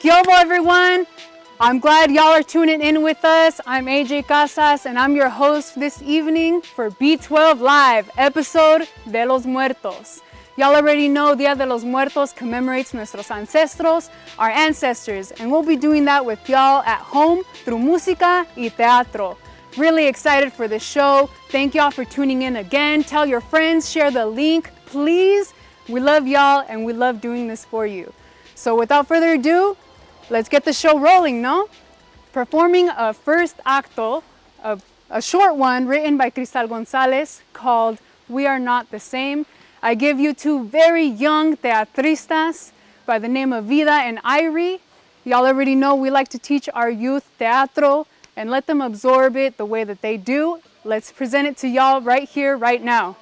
¿Qué hubo, everyone? I'm glad y'all are tuning in with us. I'm AJ Casas, and I'm your host this evening for b12live, episode de los Muertos. Y'all already know Dia de los Muertos commemorates nuestros ancestros, our ancestors, and we'll be doing that with y'all at home through música y teatro. Really excited for this show. Thank y'all for tuning in again. Tell your friends, share the link, please. We love y'all, and we love doing this for you. So without further ado, let's get the show rolling, no? Performing a first acto, a short one written by Cristal Gonzalez called We Are Not the Same. I give you two very young teatristas by the name of Vida and Irie. Y'all already know we like to teach our youth teatro and let them absorb it the way that they do. Let's present it to y'all right here, right now.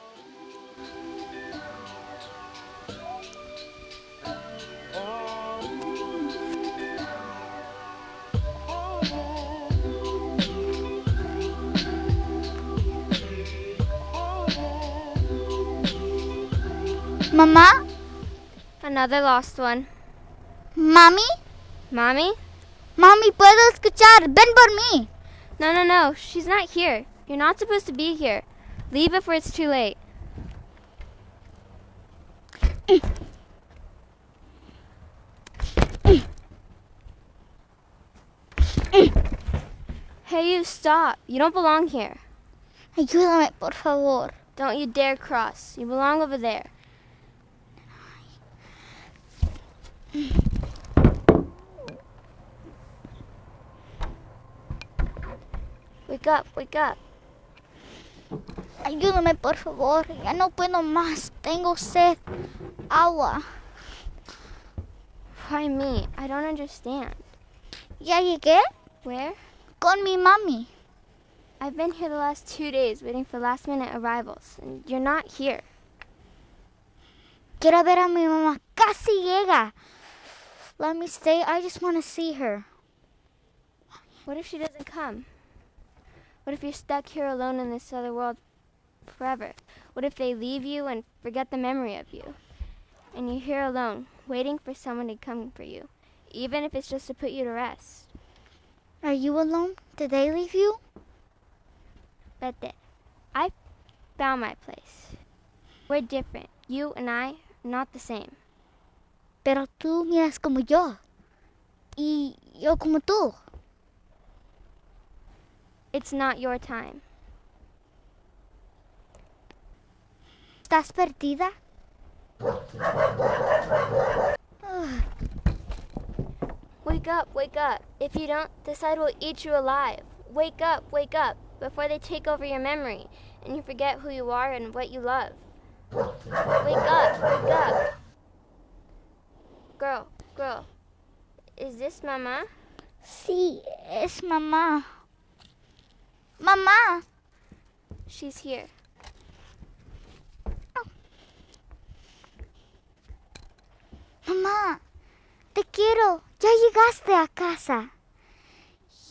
Mamá? Another lost one. Mami? Mommy? Mami, puedo escuchar. Ven por mí. No. She's not here. You're not supposed to be here. Leave before it's too late. Hey, you stop. You don't belong here. Ayúdame, por favor. Don't you dare cross. You belong over there. Wake up. Ayúdame, por favor. Ya no puedo más. Tengo sed. Agua. Why me? I don't understand. ¿Ya llegué? Where? Con mi mami. I've been here the last 2 days waiting for last-minute arrivals, and you're not here. Quiero ver a mi mamá. Casi llega. Let me stay. I just want to see her. What if she doesn't come? What if you're stuck here alone in this other world forever? What if they leave you and forget the memory of you? And you're here alone, waiting for someone to come for you, even if it's just to put you to rest. Are you alone? Did they leave you? Vete. I found my place. We're different. You and I are not the same. Pero tú miras como yo. Y yo como tú. It's not your time. ¿Estás perdida? Wake up. If you don't, the side will eat you alive. Wake up, before they take over your memory and you forget who you are and what you love. Wake up. Girl, is this Mama? Sí, es mamá. Mamá. She's here. Mamá, te quiero. Ya llegaste a casa.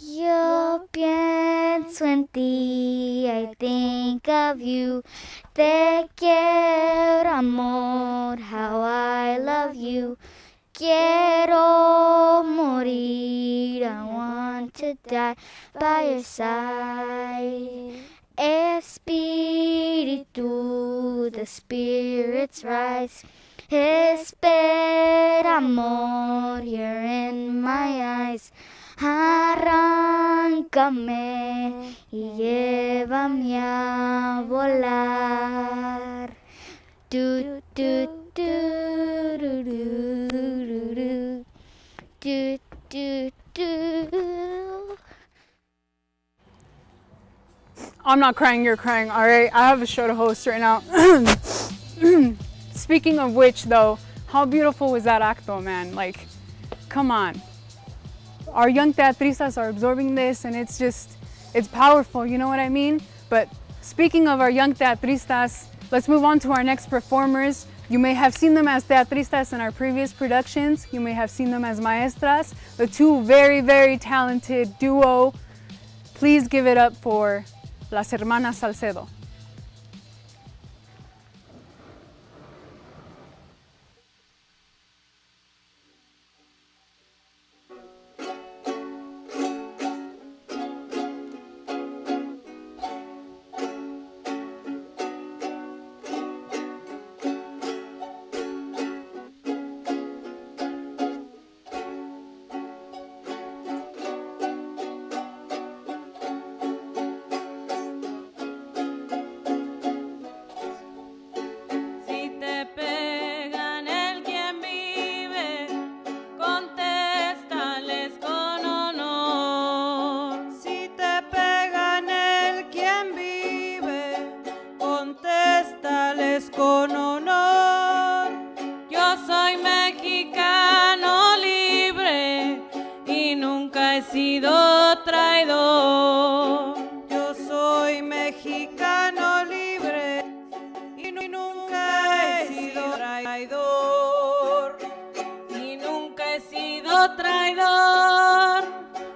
Yo pienso en ti, I think of you. Te quiero, amor, how I love you. Quiero morir, I want to die by your side. Espíritu, the spirits rise. Espera, amor, you're in my eyes. Arráncame y llévame a volar. Du, du, du, du, du, du, du, du, du. I'm not crying, you're crying, all right? I have a show to host right now. Speaking of which, though, how beautiful was that acto, man? Like, come on. Our young teatristas are absorbing this, and it's powerful, you know what I mean? But speaking of our young teatristas, let's move on to our next performers. You may have seen them as teatristas in our previous productions. You may have seen them as maestras. The two very, very talented duo. Please give it up for las Hermanas Salcedo. traidor. Yo soy mexicano libre y nunca he sido traidor. Y nunca he sido traidor.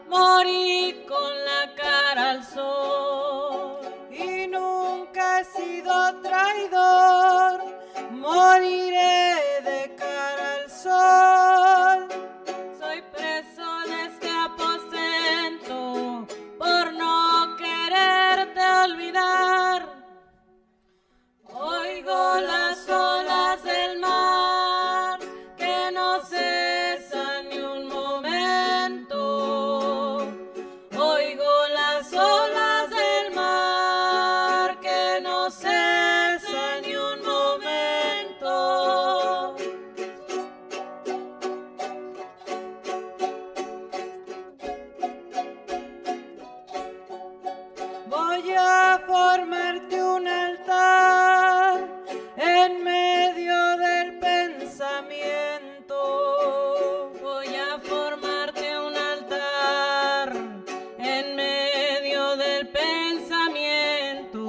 Morí con la cara al sol. Y nunca he sido traidor. Moriré de cara al sol. Soy preso de este aposento por no quererte olvidar. Oigo las olas del mar que no cesan ni un momento. Oigo las olas del mar que no cesan ni un momento. Voy a formarte un altar en medio del pensamiento. Voy a formarte un altar en medio del pensamiento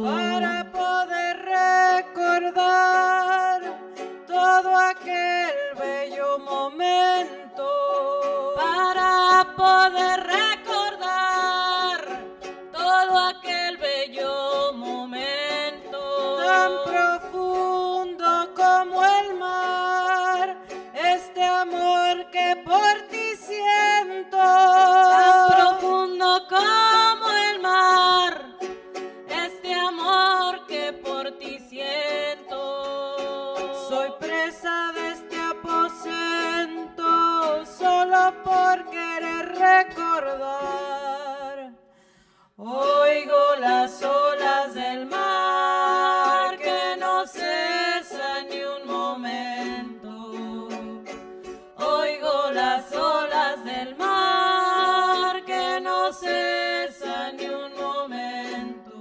para poder recordar todo aquel bello momento. Para poder recordar todo aquel bello momento. Tan profundo como el mar, este amor que por ti siento. Tan profundo como el mar, este amor que por ti siento. Soy presa de este aposento solo por querer recordar. Oigo las olas del mar que no cesan ni un momento. Oigo las olas del mar que no cesan ni un momento.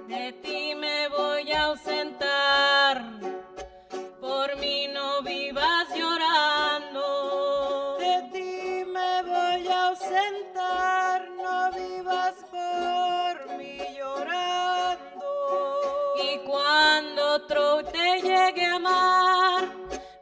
De ti me voy a ausentar, por mí no vivas llorando. De ti me voy a ausentar, no vivas por mí llorando. Y cuando otro te llegue a amar,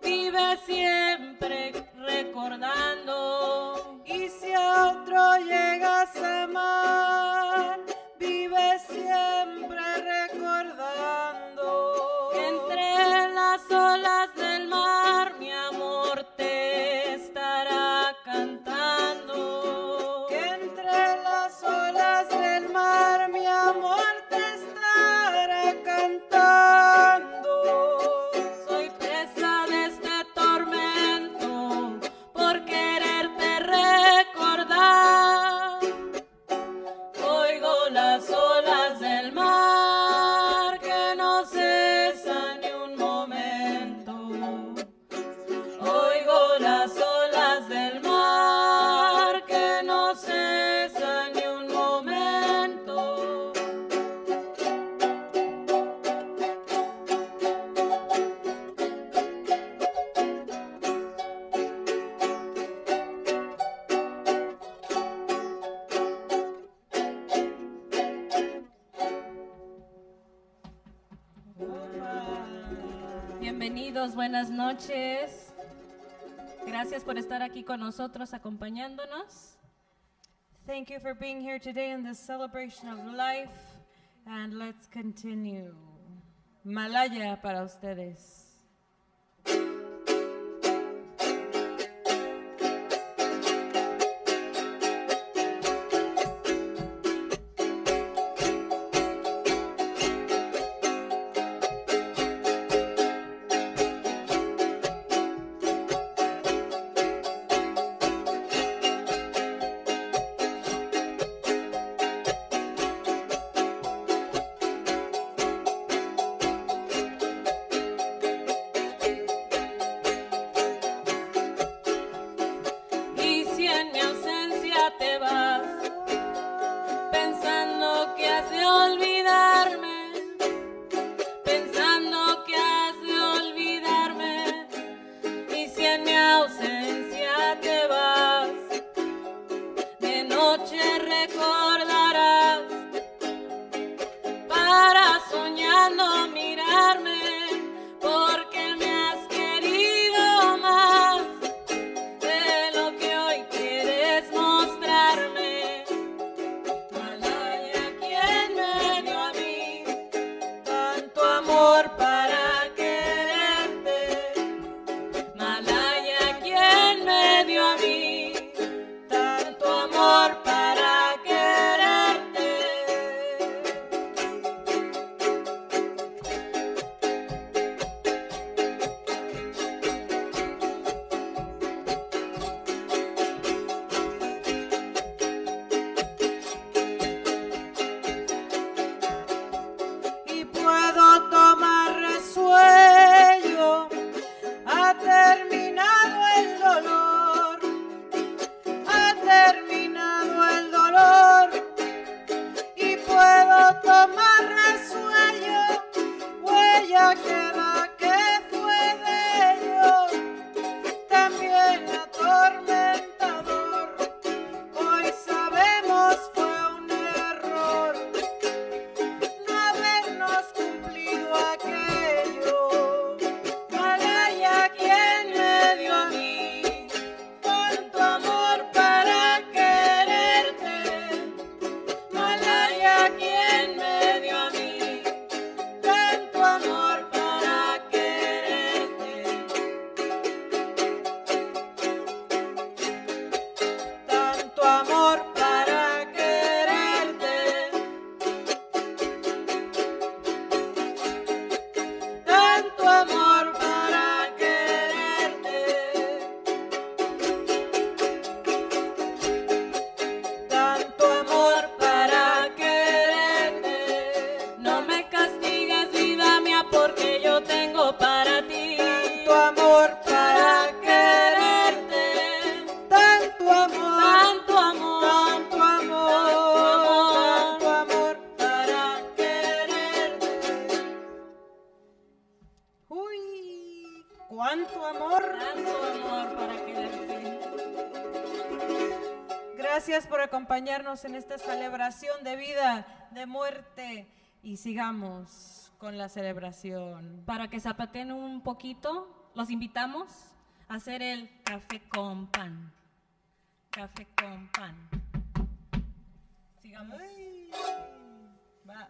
vive siempre recordando. Y si a otro llegas a amar, vive siempre recordando que entre las olas del mar mi amor te estará cantando. Que entre las olas del mar mi amor te estará cantando. Soy presa de este tormento por quererte recordar. Oigo las olas del mar que no cesan ni un momento. Oigo las olas del mar que no cesan ni un momento. Bienvenidos, buenas noches. Gracias por estar aquí con nosotros acompañándonos. Thank you for being here today in this celebration of life. And let's continue. Malaya para ustedes. no mirarme, porque me has querido más de lo que hoy quieres mostrarme. Malaya, ¿quién me dio a mí tanto amor para quererte? Malaya, ¿quién me dio a mí tanto amor para quererte? Y puedo tomar resuello, ha terminado el dolor, ha terminado el dolor. Y puedo tomar resuello, huella queda que fue de ellos, también atormentador. Hoy sabemos fue un error no habernos cumplido aquello. Malaya, ¿quién me dio a mí tanto amor para quererte? Malaya, ¿quién me dio a mí tanto amor para quererte? Tanto amor para quererte. Tanto amor para quererte. Tanto amor para quererte. No me castigues, vida mía, porque yo tengo para ti tanto amor para quererte. Tanto amor, tanto amor, tanto amor, tanto amor para quererte. Uy, cuánto amor para quererte. Gracias por acompañarnos en esta celebración de vida, de muerte, y sigamos con la celebración. Para que zapateen un poquito, los invitamos a hacer el café con pan. Café con pan. Sigamos. Va.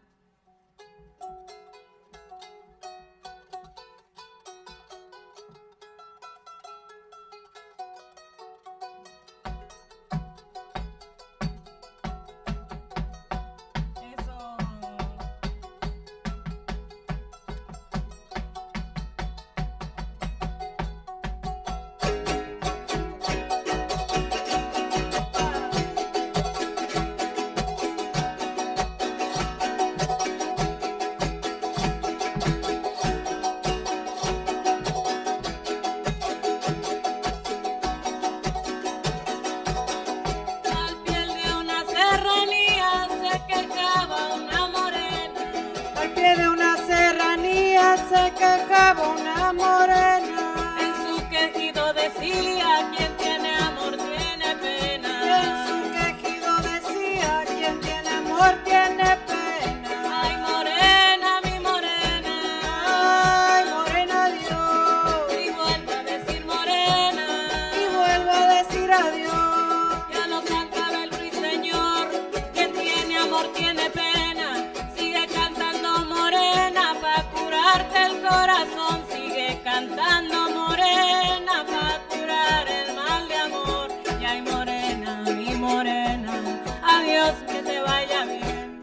Eso. Al pie de una serranía se quejaba una morena. Al pie de una serranía se quejaba una morena. En su quejido decía, quien tiene amor tiene pena. En su quejido decía, quien tiene amor tiene pena. Ay, morena, mi morena. Ay, morena, Dios. Y vuelvo a decir morena. Y vuelvo a decir adiós. Ya lo cantaba el ruiseñor, quien tiene amor tiene pena. Sigue cantando morena pa' curarte el corazón. Sigue cantando morena pa' curar el mal de amor. Y ay, morena, mi morena, adiós, que te vaya bien.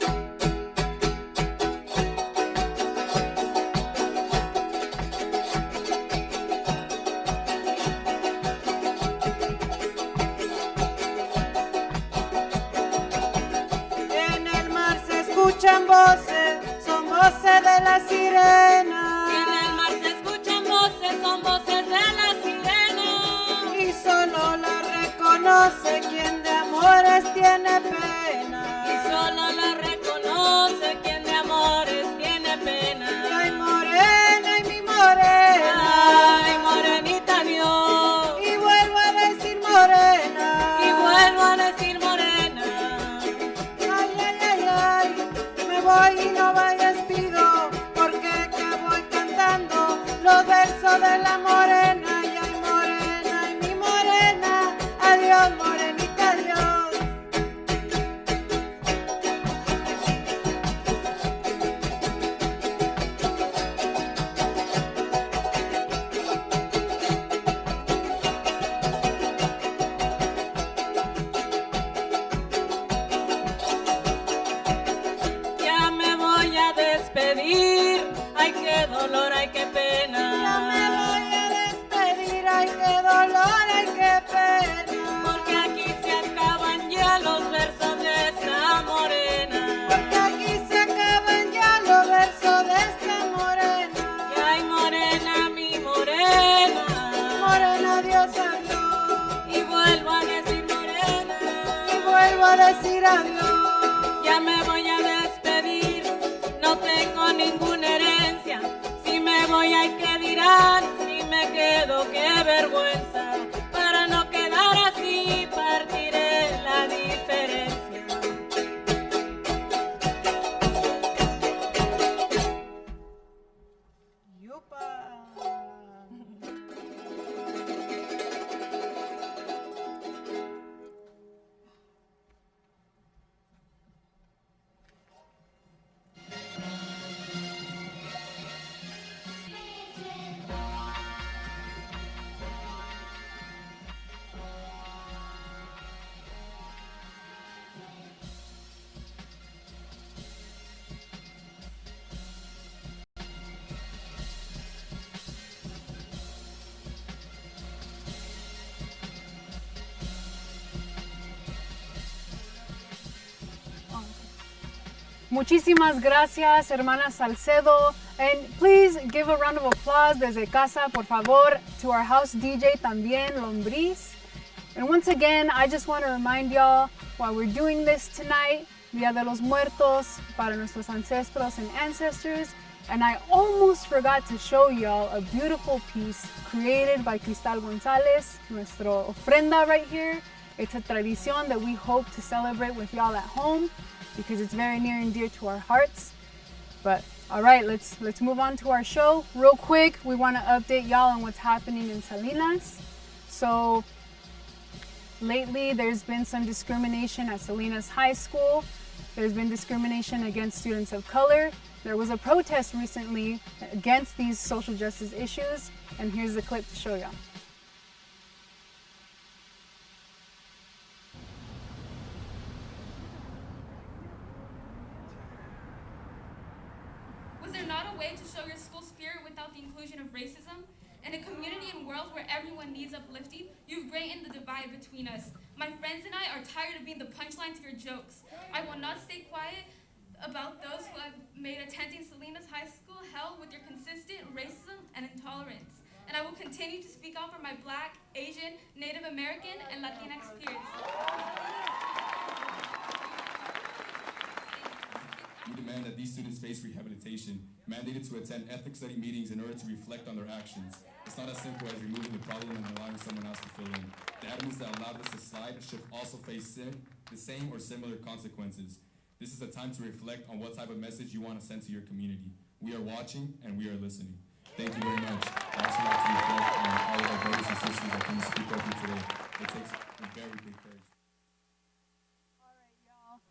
En el mar se escuchan voces, son voces de la sirena. En el mar se escuchan voces, son voces de la sirena. Y solo la reconoce quien de amores tiene pena. Y solo la reconoce quien de amores tiene pena. Y ay, morena, y mi morena. Ay, morenita Dios. Y vuelvo a decir morena. Y vuelvo a decir morena. Ay, ay, ay, ay, me voy y no vayas pido, porque ay qué dolor, ay qué pena. Ya me voy a despedir, ay qué dolor, ay qué pena. Porque aquí se acaban ya los versos de esta morena. Porque aquí se acaban ya los versos de esta morena. Y ay morena, mi morena. Morena, Dios adiós. Y vuelvo a decir morena. Y vuelvo a decir adiós. Ya me voy a despedir, no tengo ninguna herencia. Si me voy hay que dirán, si me quedo qué vergüenza. Para no quedar así partiré la diferencia. Muchísimas gracias, Hermanas Salcedo. And please give a round of applause desde casa, por favor, to our house DJ también, Lombriz. And once again, I just want to remind y'all, while we're doing this tonight, Día de los Muertos, para nuestros ancestros and ancestors, and I almost forgot to show y'all a beautiful piece created by Cristal Gonzalez, nuestro ofrenda right here. It's a tradición that we hope to celebrate with y'all at home, because it's very near and dear to our hearts. But all right, let's move on to our show. Real quick, we want to update y'all on what's happening in Salinas. So lately, there's been some discrimination at Salinas High School. There's been discrimination against students of color. There was a protest recently against these social justice issues, and here's the clip to show y'all. Was there not a way to show your school spirit without the inclusion of racism? In a community and world where everyone needs uplifting, you've greatened the divide between us. My friends and I are tired of being the punchline to your jokes. I will not stay quiet about those who have made attending Salinas High School hell with your consistent racism and intolerance. And I will continue to speak out for my Black, Asian, Native American, and Latinx peers. We demand that these students face rehabilitation, mandated to attend ethnic study meetings in order to reflect on their actions. It's not as simple as removing the problem and allowing someone else to fill in. The admins that allowed this to slide should also face the same or similar consequences. This is a time to reflect on what type of message you want to send to your community. We are watching and we are listening. Thank you very much. I also like to reflect on all of our brothers and sisters that can speak open today. It takes a very big courage.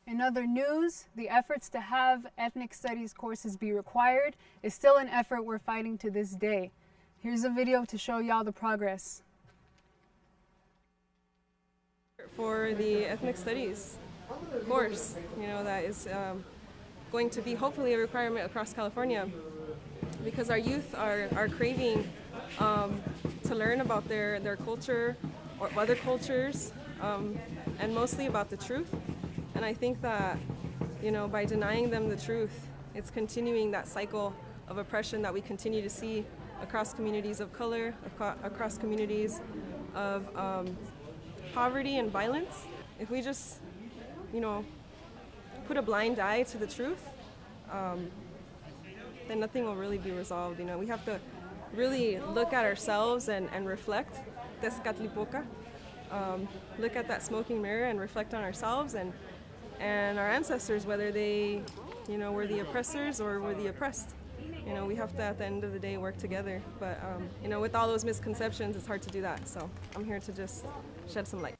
In other news, the efforts to have ethnic studies courses be required is still an effort we're fighting to this day. Here's a video to show y'all the progress. For the ethnic studies course, that is going to be hopefully a requirement across California, because our youth are craving to learn about their culture or other cultures, and mostly about the truth. And I think that, by denying them the truth, it's continuing that cycle of oppression that we continue to see across communities of color, across communities of poverty and violence. If we just, put a blind eye to the truth, then nothing will really be resolved. We have to really look at ourselves and reflect. Tezcatlipoca. Look at that smoking mirror and reflect on ourselves and our ancestors, whether they, were the oppressors or were the oppressed. We have to, at the end of the day, work together. But, with all those misconceptions, it's hard to do that. So I'm here to just shed some light.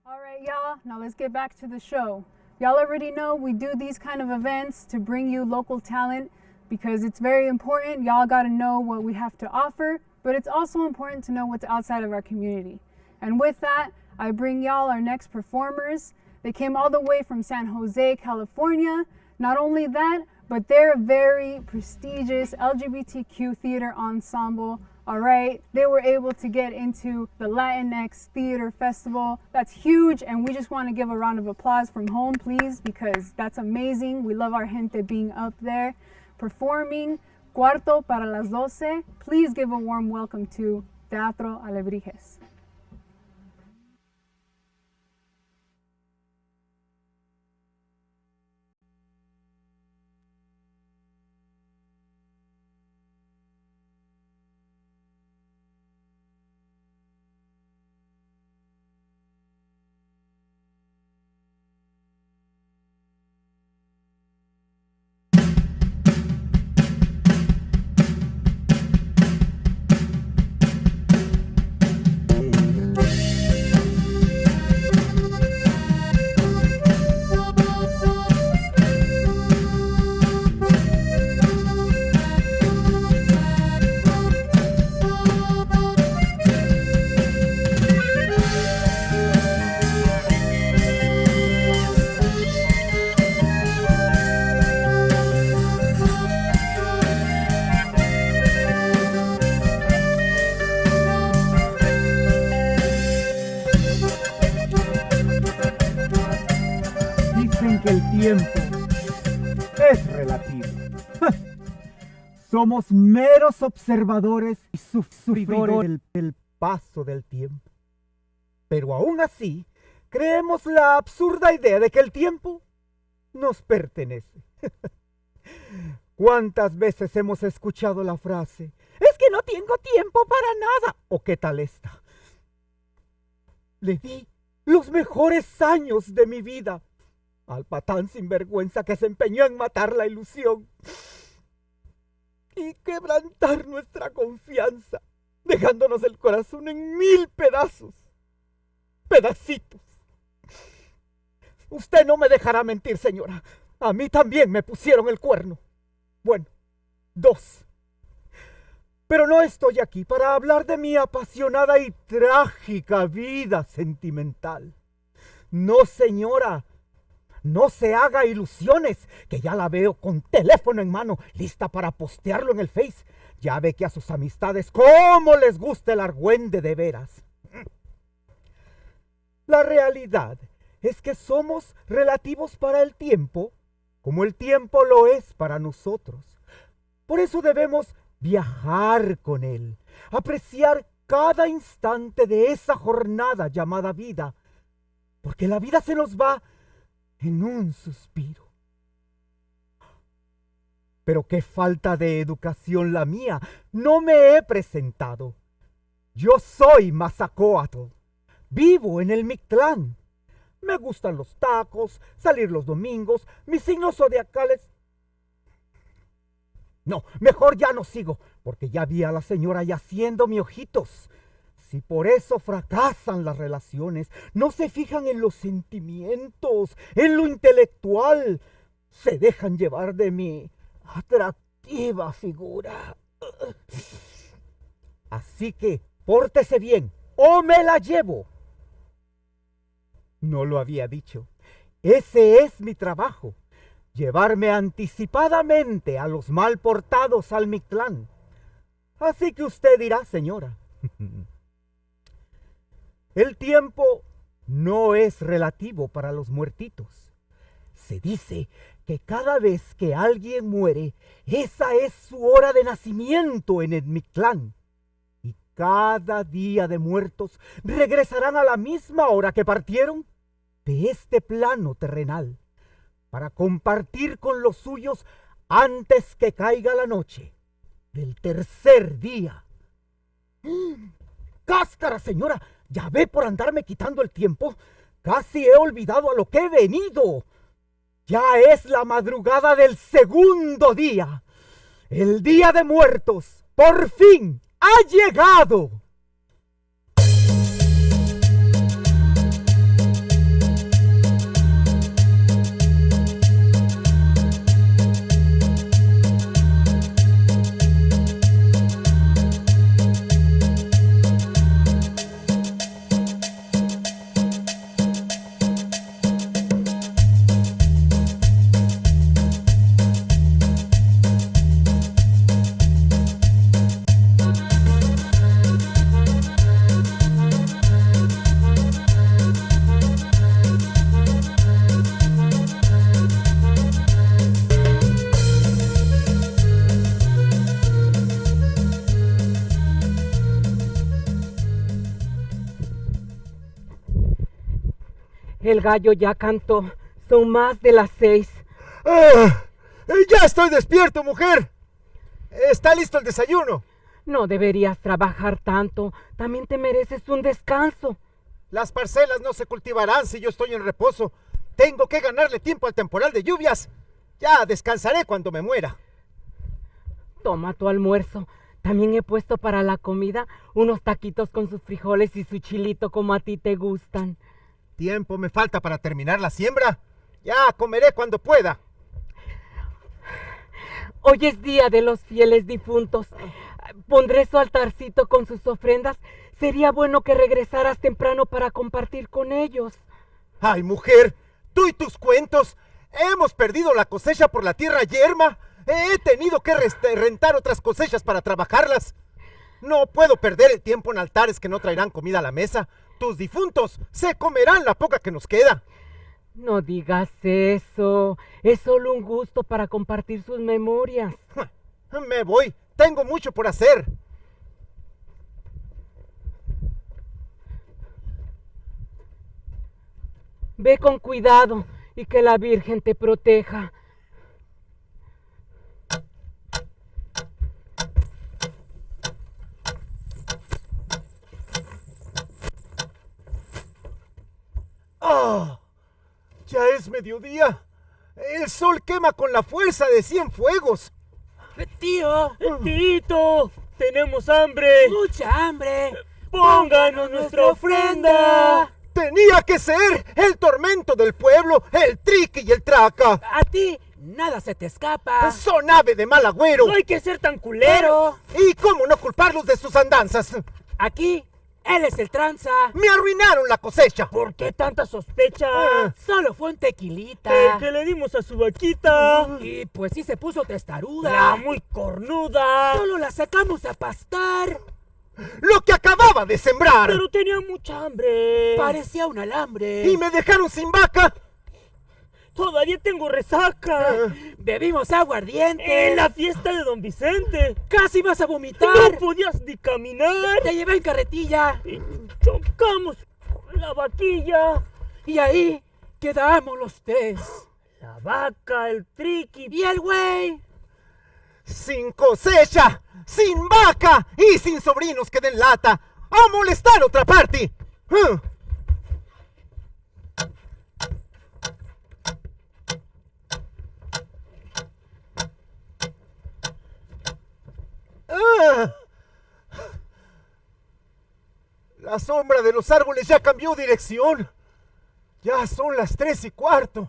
All right, y'all, now let's get back to the show. Y'all already know we do these kind of events to bring you local talent because it's very important. Y'all got to know what we have to offer, but it's also important to know what's outside of our community. And with that, I bring y'all our next performers. They came all the way from San Jose, California. Not only that, but they're a very prestigious LGBTQ theater ensemble. All right, they were able to get into the Latinx Theater Festival. That's huge, and we just want to give a round of applause from home, please, because that's amazing. We love our gente being up there performing. Cuarto para las 12. Please give a warm welcome to Teatro Alebrijes. Tiempo es relativo. Somos meros observadores y sufridores del paso del tiempo. Pero aún así, creemos la absurda idea de que el tiempo nos pertenece. ¿Cuántas veces hemos escuchado la frase, es que no tengo tiempo para nada? ¿O qué tal esta? Le di los mejores años de mi vida al patán sinvergüenza que se empeñó en matar la ilusión y quebrantar nuestra confianza, dejándonos el corazón en 1000 pedazos, pedacitos. Usted no me dejará mentir, señora. A mí también me pusieron el cuerno. Bueno, 2. Pero no estoy aquí para hablar de mi apasionada y trágica vida sentimental. No, señora. No se haga ilusiones, que ya la veo con teléfono en mano, lista para postearlo en el Face. Ya ve que a sus amistades cómo les gusta el argüende de veras. La realidad es que somos relativos para el tiempo, como el tiempo lo es para nosotros. Por eso debemos viajar con él, apreciar cada instante de esa jornada llamada vida, porque la vida se nos va en un suspiro. Pero qué falta de educación la mía. No me he presentado. Yo soy mazacoatl. Vivo en el Mictlán. Me gustan los tacos, salir los domingos, mis signos zodiacales. No, mejor ya no sigo, porque ya vi a la señora ya haciéndome ojitos. Si por eso fracasan las relaciones, no se fijan en los sentimientos, en lo intelectual, se dejan llevar de mi atractiva figura. Así que pórtese bien o me la llevo. No lo había dicho. Ese es mi trabajo, llevarme anticipadamente a los mal portados al Mictlán. Así que usted dirá, señora, el tiempo no es relativo para los muertitos. Se dice que cada vez que alguien muere, esa es su hora de nacimiento en el Mictlán. Y cada día de muertos regresarán a la misma hora que partieron de este plano terrenal, para compartir con los suyos antes que caiga la noche del tercer día. ¡Cáscara, señora! ¿Ya ve por andarme quitando el tiempo? Casi he olvidado a lo que he venido. Ya es la madrugada del segundo día. El Día de Muertos, por fin, ha llegado. El gallo ya cantó. Son más de las 6. ¡Ya estoy despierto, mujer! ¿Está listo el desayuno? No deberías trabajar tanto. También te mereces un descanso. Las parcelas no se cultivarán si yo estoy en reposo. Tengo que ganarle tiempo al temporal de lluvias. Ya descansaré cuando me muera. Toma tu almuerzo. También he puesto para la comida unos taquitos con sus frijoles y su chilito como a ti te gustan. Tiempo me falta para terminar la siembra. Ya comeré cuando pueda. Hoy es día de los fieles difuntos. Pondré su altarcito con sus ofrendas. Sería bueno que regresaras temprano para compartir con ellos. ¡Ay, mujer! ¡Tú y tus cuentos! Hemos perdido la cosecha por la tierra yerma. He tenido que rentar otras cosechas para trabajarlas. No puedo perder el tiempo en altares que no traerán comida a la mesa. Tus difuntos se comerán la poca que nos queda. No digas eso. Es solo un gusto para compartir sus memorias. Me voy. Tengo mucho por hacer. Ve con cuidado y que la Virgen te proteja. ¡Ah! Ya es mediodía. El sol quema con la fuerza de 100 fuegos. Tío, Tito, tenemos hambre. Mucha hambre. Pónganos nuestra ofrenda. Tenía que ser el tormento del pueblo, el triqui y el traca. A ti nada se te escapa. Son ave de mal agüero. No hay que ser tan culero. ¿Y cómo no culparlos de sus andanzas? Aquí, él es el tranza. Me arruinaron la cosecha. ¿Por qué tanta sospecha? Solo fue un tequilita. El que le dimos a su vaquita. Y pues sí se puso testaruda. La muy cornuda. Solo la sacamos a pastar. Lo que acababa de sembrar. Pero tenía mucha hambre. Parecía un alambre. Y me dejaron sin vaca. Todavía tengo resaca. Bebimos aguardiente. En la fiesta de Don Vicente. Casi vas a vomitar. No podías ni caminar. Te llevé en carretilla. Y chocamos con la vaquilla. Y ahí quedamos los 3. La vaca, el triqui y el güey. Sin cosecha, sin vaca y sin sobrinos que den lata. ¡A molestar otra parte! La sombra de los árboles ya cambió dirección. Ya son las 3:15.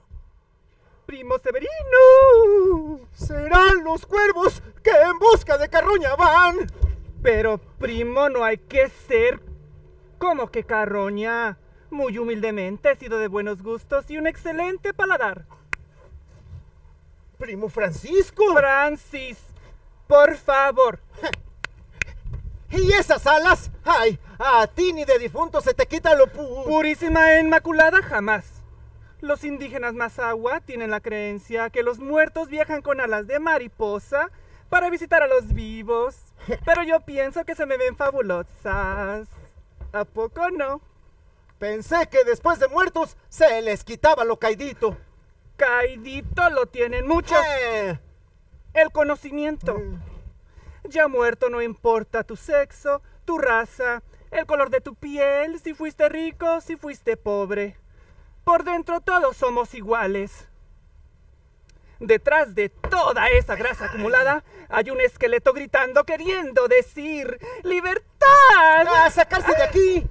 Primo Severino. Serán los cuervos que en busca de carroña van. Pero, primo, no hay que ser como que carroña. Muy humildemente he sido de buenos gustos y un excelente paladar. Primo Francisco. Francis, por favor. ¿Y esas alas? ¡Ay! A ti ni de difunto se te quita lo Purísima e inmaculada jamás. Los indígenas Mazahua tienen la creencia que los muertos viajan con alas de mariposa para visitar a los vivos. Pero yo pienso que se me ven fabulosas. ¿A poco no? Pensé que después de muertos se les quitaba lo caidito. Caidito lo tienen muchos. El conocimiento. Ya muerto no importa tu sexo, tu raza, el color de tu piel, si fuiste rico, si fuiste pobre. Por dentro todos somos iguales. Detrás de toda esa grasa acumulada hay un esqueleto gritando, queriendo decir ¡libertad! ¡A sacarse de aquí!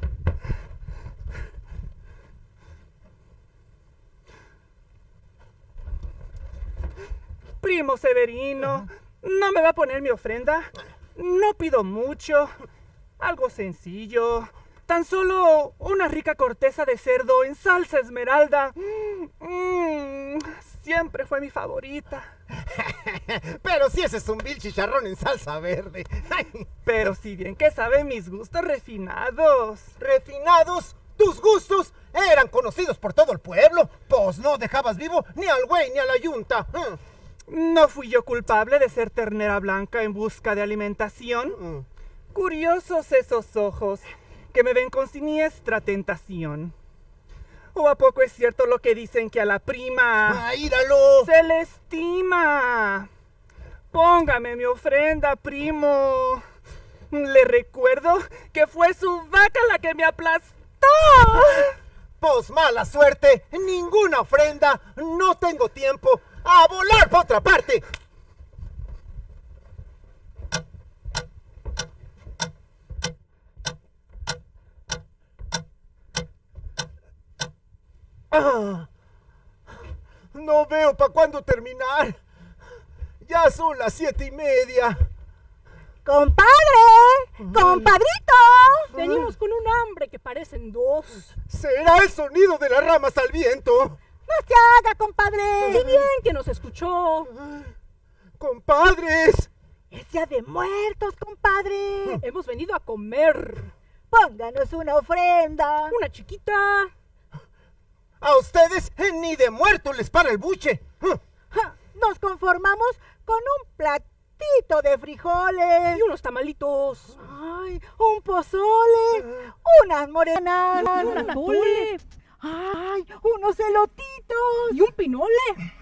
Primo Severino, ¿no me va a poner mi ofrenda? No pido mucho, algo sencillo. Tan solo una rica corteza de cerdo en salsa esmeralda. Siempre fue mi favorita. Pero si ese es un vil chicharrón en salsa verde. Pero si bien que saben mis gustos refinados. ¿Refinados? Tus gustos eran conocidos por todo el pueblo. Pues no dejabas vivo ni al güey ni a la yunta. No fui yo culpable de ser ternera blanca en busca de alimentación. Curiosos esos ojos que me ven con siniestra tentación. ¿O a poco es cierto lo que dicen que a la prima ¡Íralo! se le estima? Póngame mi ofrenda, primo. Le recuerdo que fue su vaca la que me aplastó. Pues mala suerte, ninguna ofrenda, no tengo tiempo. ¡A volar por otra parte! No veo para cuándo terminar. Ya son las 7:30. ¡Compadre! ¡Compadrito! Venimos con un hambre que parecen dos. ¿Será el sonido de las ramas al viento? ¡No se haga, compadre! ¡Sí bien que nos escuchó! ¡Compadres! ¡Es Día de Muertos, compadre! Hemos venido a comer. Pónganos una ofrenda. Una chiquita. A ustedes ni de muerto les para el buche. Nos conformamos con un platito de frijoles. Y unos tamalitos. Ay, un pozole. Unas morenas. Y un atole. Ay, unos elotitos. Y un pinole.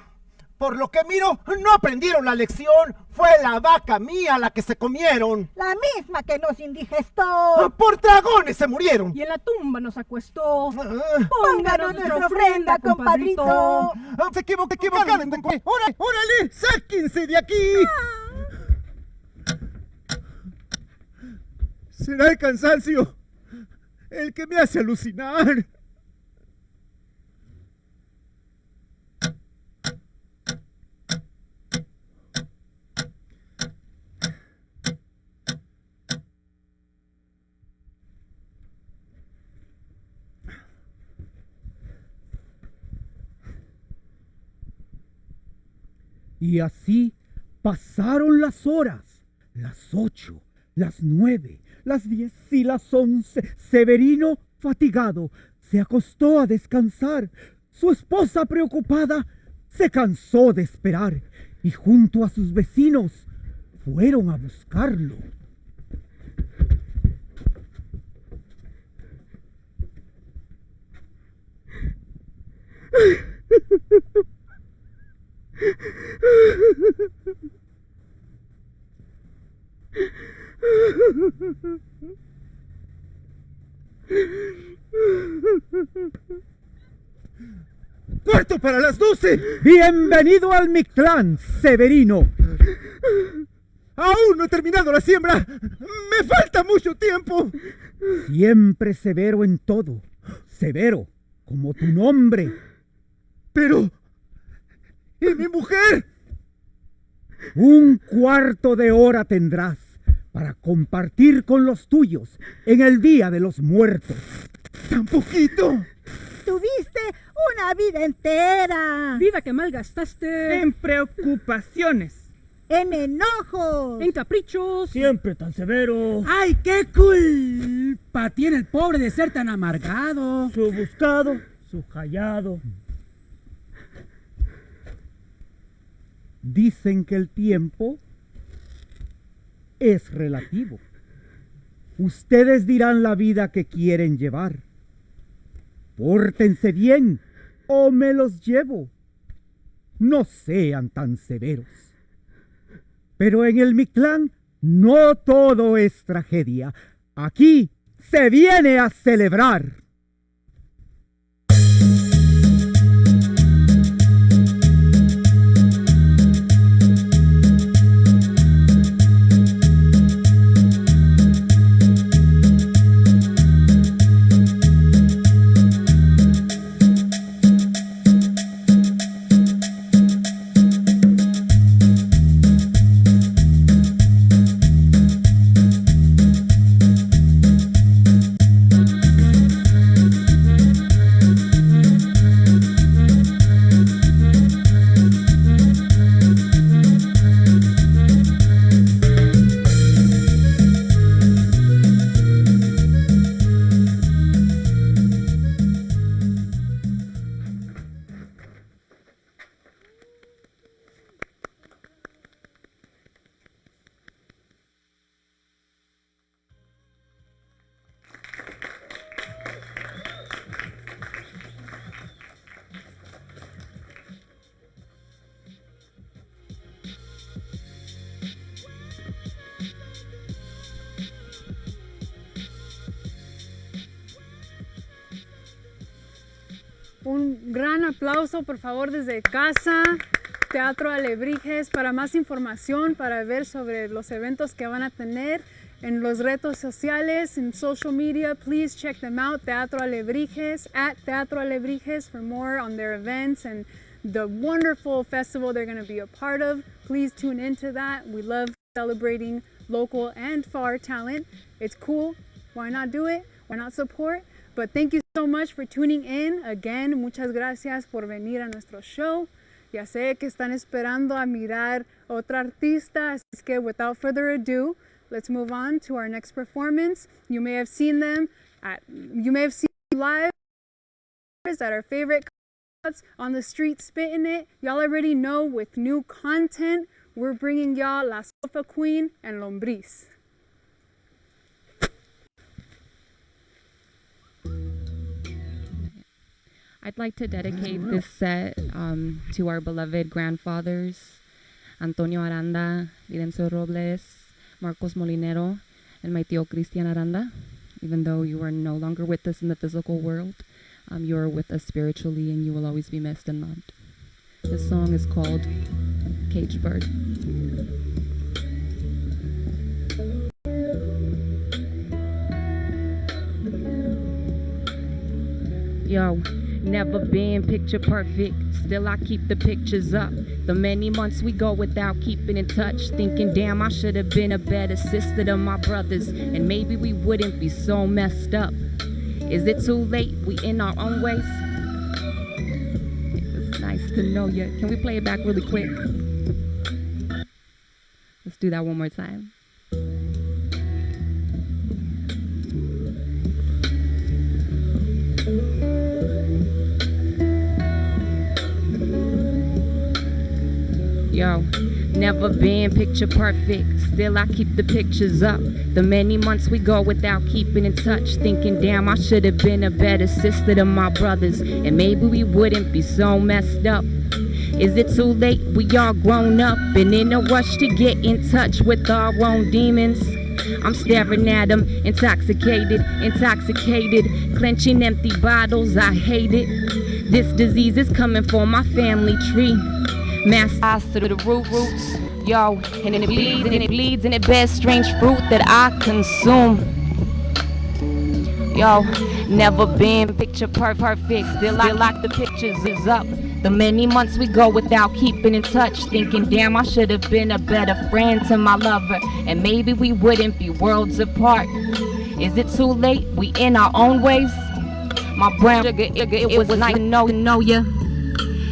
Por lo que miro, no aprendieron la lección. Fue la vaca mía la que se comieron. La misma que nos indigestó. Por dragones se murieron. Y en la tumba nos acostó. Pónganos nuestra ofrenda, compadrito. Se equivocaron. ¡Órale! ¡Sáquense de aquí! Será el cansancio el que me hace alucinar. Y así pasaron las horas, las 8, las 9, las 10 y las 11. Severino, fatigado, se acostó a descansar. Su esposa, preocupada, se cansó de esperar y junto a sus vecinos fueron a buscarlo. ¡Cuarto para las 12! Bienvenido al Mictlán, Severino. Aún no he terminado la siembra. Me falta mucho tiempo. Siempre severo en todo. Severo como tu nombre. Pero... ¿y mi mujer? Un cuarto de hora tendrás para compartir con los tuyos en el Día de los Muertos. ¡Tan poquito! Tuviste una vida entera. Vida que malgastaste en preocupaciones, en enojos, en caprichos. Siempre tan severo. ¡Ay, qué culpa tiene el pobre de ser tan amargado! Su buscado, su hallado. Dicen que el tiempo es relativo. Ustedes dirán la vida que quieren llevar. Pórtense bien o me los llevo. No sean tan severos. Pero en el Mictlán no todo es tragedia. Aquí se viene a celebrar. gran aplauso, por favor, desde casa. Teatro Alebrijes. Para más información, para ver sobre los eventos que van a tener en los retos sociales, en social media, please check them out. Teatro Alebrijes, at Teatro Alebrijes, for more on their events and the wonderful festival they're going to be a part of. Please tune into that. We love celebrating local and far talent. It's cool. Why not do it? Why not support? But thank you so much for tuning in. Again, muchas gracias por venir a nuestro show. Ya sé que están esperando a mirar otra artista, así que without further ado, let's move on to our next performance. You may have seen them live at our favorite concerts on the street spitting it. Y'all already know with new content, we're bringing y'all La Sofaqueen and Lombriz. I'd like to dedicate this set to our beloved grandfathers, Antonio Aranda, Videncio Robles, Marcos Molinero, and my tío Cristian Aranda. Even though you are no longer with us in the physical world, you are with us spiritually and you will always be missed and loved. This song is called Caged Bird. Yo, never been picture perfect, still I keep the pictures up. The many months we go without keeping in touch, thinking damn I should have been a better sister to my brothers, and maybe we wouldn't be so messed up. Is it too late? We in our own ways? It's nice to know you. Can we play it back really quick? Let's do that one more time. Yo, never been picture perfect, still I keep the pictures up. The many months we go without keeping in touch, thinking damn I should have been a better sister to my brothers, and maybe we wouldn't be so messed up. Is it too late? We all grown up and in a rush to get in touch with our own demons. I'm staring at them, intoxicated, clenching empty bottles, I hate it. This disease is coming for my family tree. Mass eyes to the roots, yo, and it bleeds and it bears strange fruit that I consume. Yo, never been picture perfect, still I like the pictures is up. The many months we go without keeping in touch, thinking damn I should have been a better friend to my lover, and maybe we wouldn't be worlds apart. Is it too late? We in our own ways. My brown sugar, it was nice to know ya.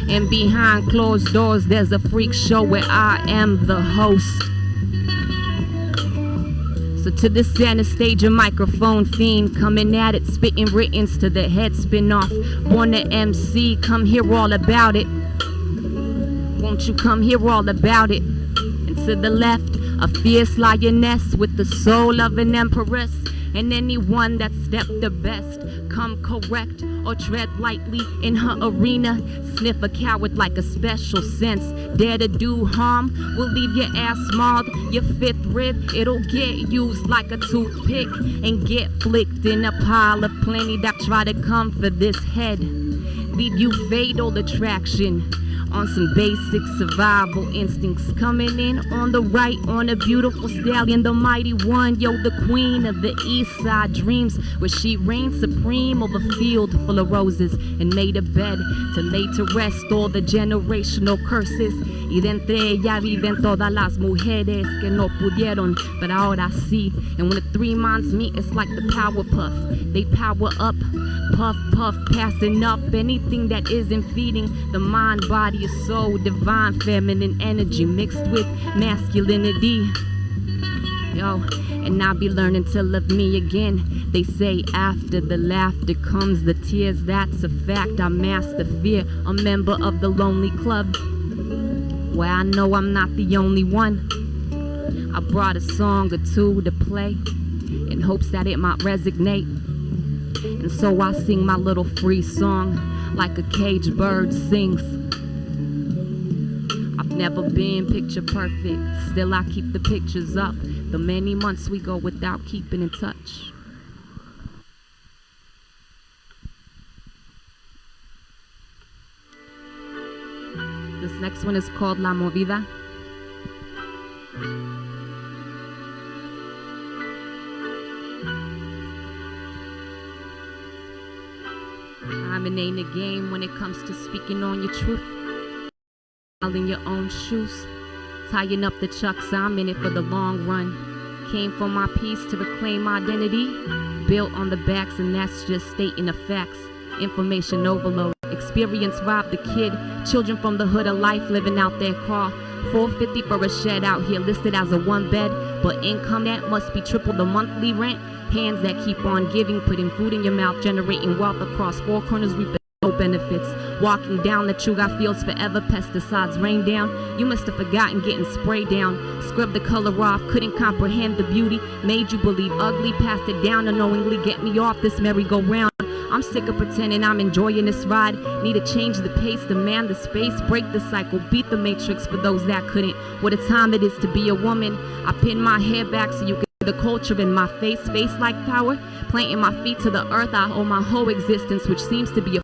And behind closed doors, there's a freak show where I am the host. So to the center stage, a microphone fiend coming at it, spitting writtens to the head spin off. Born to MC, come hear all about it. Won't you come hear all about it? And to the left, a fierce lioness with the soul of an empress. And anyone that stepped the best, come correct or tread lightly in her arena. Sniff a coward like a special sense. Dare to do harm, will leave your ass mauled. Your fifth rib, it'll get used like a toothpick and get flicked in a pile of plenty that try to come for this head. Leave you fatal attraction on some basic survival instincts. Coming in on the right, on a beautiful stallion, the mighty one, yo, the queen of the east side dreams, where she reigned supreme over a field full of roses and made a bed to lay to rest all the generational curses. Y de entre ellas viven todas las mujeres que no pudieron, but ahora sí. And when the three minds meet, it's like the power puff. They power up, puff, puff, passing up anything that isn't feeding the mind, body, or soul. Divine feminine energy mixed with masculinity. Yo, and I'll be learning to love me again. They say after the laughter comes the tears. That's a fact, I master fear. A member of the lonely club, where I know I'm not the only one. I brought a song or two to play in hopes that it might resonate. And so I sing my little free song like a caged bird sings. I've never been picture perfect, still I keep the pictures up. The many months we go without keeping in touch. This next one is called La Movida. Dominate the game when it comes to speaking on your truth. In your own shoes, tying up the chucks, I'm in it for the long run. Came for my peace to reclaim identity, built on the backs, and that's just stating the facts. Information overload, experience robbed the kid. Children from the hood of life living out their car. $450 for a shed out here listed as a one bed, but income that must be triple the monthly rent. Hands that keep on giving, putting food in your mouth, generating wealth across four corners, reaping no benefits. Walking down the Chuga fields forever, pesticides rain down. You must have forgotten getting sprayed down. Scrubbed the color off, couldn't comprehend the beauty. Made you believe ugly, passed it down unknowingly. Get me off this merry-go-round. I'm sick of pretending I'm enjoying this ride. Need to change the pace, demand the space, break the cycle, beat the matrix for those that couldn't. What a time it is to be a woman. I pin my hair back so you can see the culture in my face. Face like power, planting my feet to the earth. I owe my whole existence, which seems to be a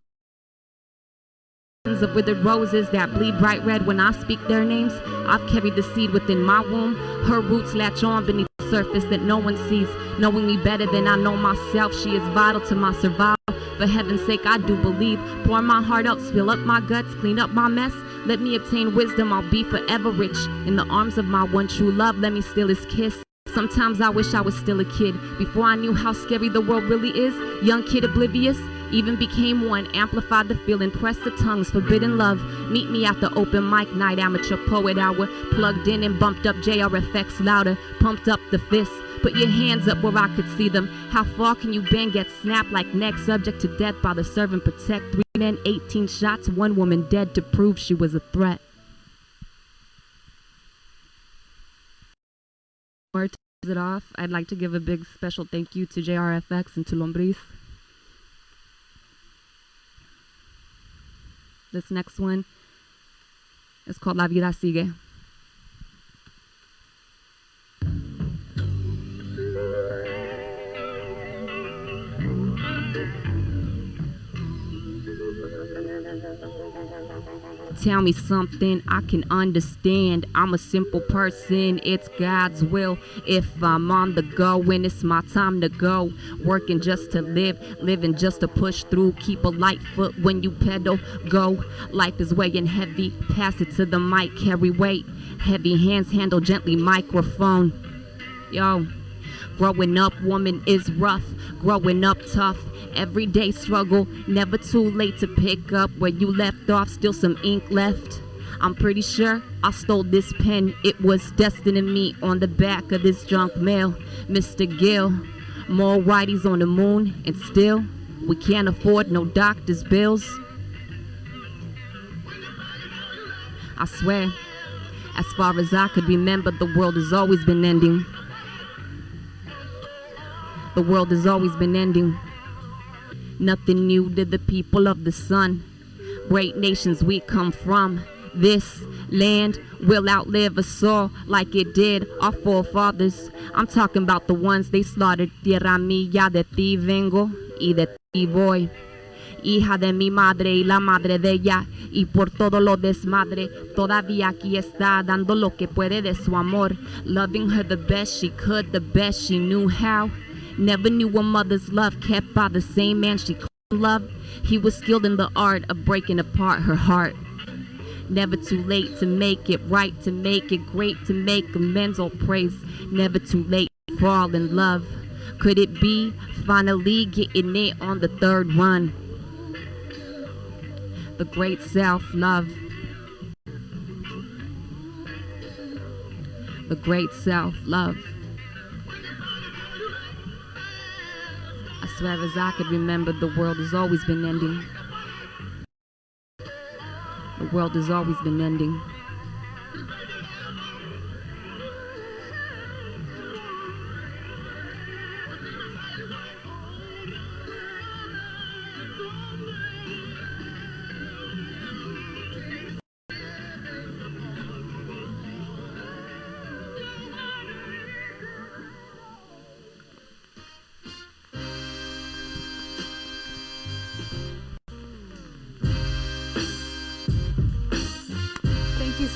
of withered roses that bleed bright red when I speak their names. I've carried the seed within my womb. Her roots latch on beneath the surface that no one sees. Knowing me better than I know myself, she is vital to my survival. For heaven's sake, I do believe. Pour my heart out, spill up my guts, clean up my mess. Let me obtain wisdom, I'll be forever rich. In the arms of my one true love, let me steal his kiss. Sometimes I wish I was still a kid, before I knew how scary the world really is. Young kid oblivious, even became one, amplified the feeling, pressed the tongues, forbidden love. Meet me at the open mic night, amateur poet hour. Plugged in and bumped up JRFX louder, pumped up the fist. Put your hands up where I could see them. How far can you bend, get snapped like neck, subject to death by the servant protect. 3 men, 18 shots, 1 woman dead to prove she was a threat. To close it off, I'd like to give a big special thank you to JRFX and to Lombriz. This next one is called La Vida Sigue. Tell me something I can understand. I'm a simple person, it's God's will. If I'm on the go and it's my time to go, working just to live, living just to push through. Keep a light foot when you pedal, go. Life is weighing heavy, pass it to the mic, carry weight. Heavy hands handle gently microphone. Yo. Growing up, woman, is rough. Growing up tough. Everyday struggle. Never too late to pick up where you left off. Still some ink left. I'm pretty sure I stole this pen. It was destined to me on the back of this junk mail. Mr. Gill. More whiteys on the moon. And still, we can't afford no doctor's bills. I swear, as far as I could remember, the world has always been ending. The world has always been ending. Nothing new to the people of the sun. Great nations we come from. This land will outlive us all like it did our forefathers. I'm talking about the ones they slaughtered. Tierra mía, de ti vengo y de ti voy. Hija de mi madre y la madre de ella, y por todo lo desmadre, todavía aquí está, dando lo que puede de su amor. Loving her the best she could, the best she knew how. Never knew a mother's love kept by the same man she loved. He was skilled in the art of breaking apart her heart. Never too late to make it right, to make it great, to make amends or praise. Never too late to fall in love. Could it be finally getting it on the third run? The great self-love. The great self-love. I swear as I could remember, the world has always been ending. The world has always been ending.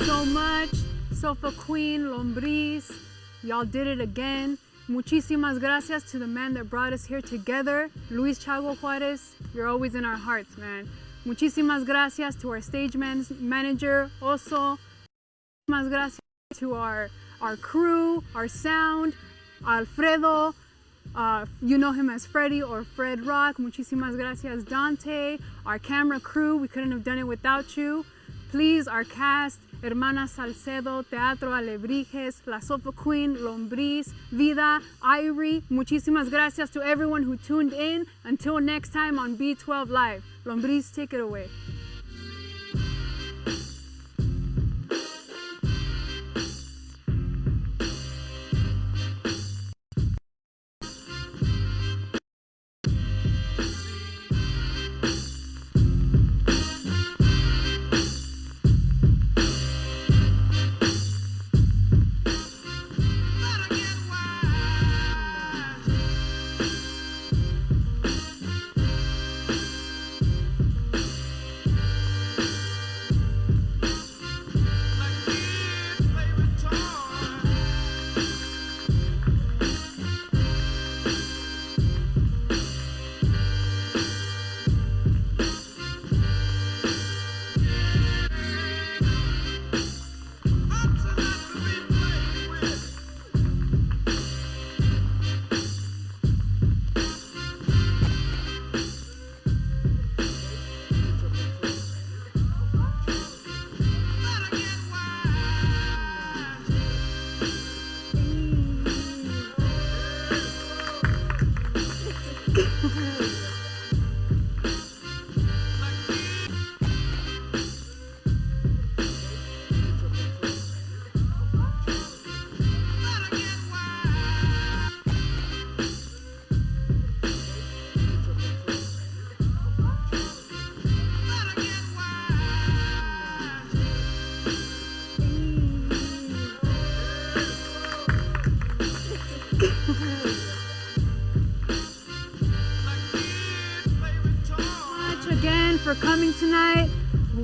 so much. Sofaqueen, Lombriz, y'all did it again. Muchísimas gracias to the man that brought us here together. Luis Chago Juarez, you're always in our hearts, man. Muchísimas gracias to our stage manager, also. Muchísimas gracias to our crew, our sound, Alfredo, you know him as Freddy or Fred Rock. Muchísimas gracias, Dante, our camera crew. We couldn't have done it without you. Please, our cast, Hermanas Salcedo, Teatro Alebrijes, La Sofaqueen, Lombriz, Vida, Irie. Muchísimas gracias to everyone who tuned in. Until next time on B12 Live. Lombriz, take it away. For coming tonight.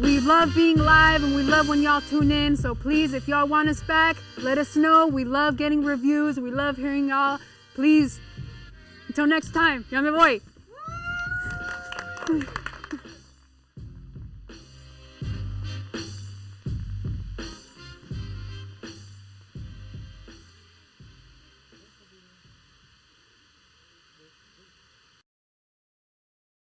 We love being live and we love when y'all tune in, so please, if y'all want us back, let us know. We love getting reviews. We love hearing y'all. Please, until next time, ya me voy.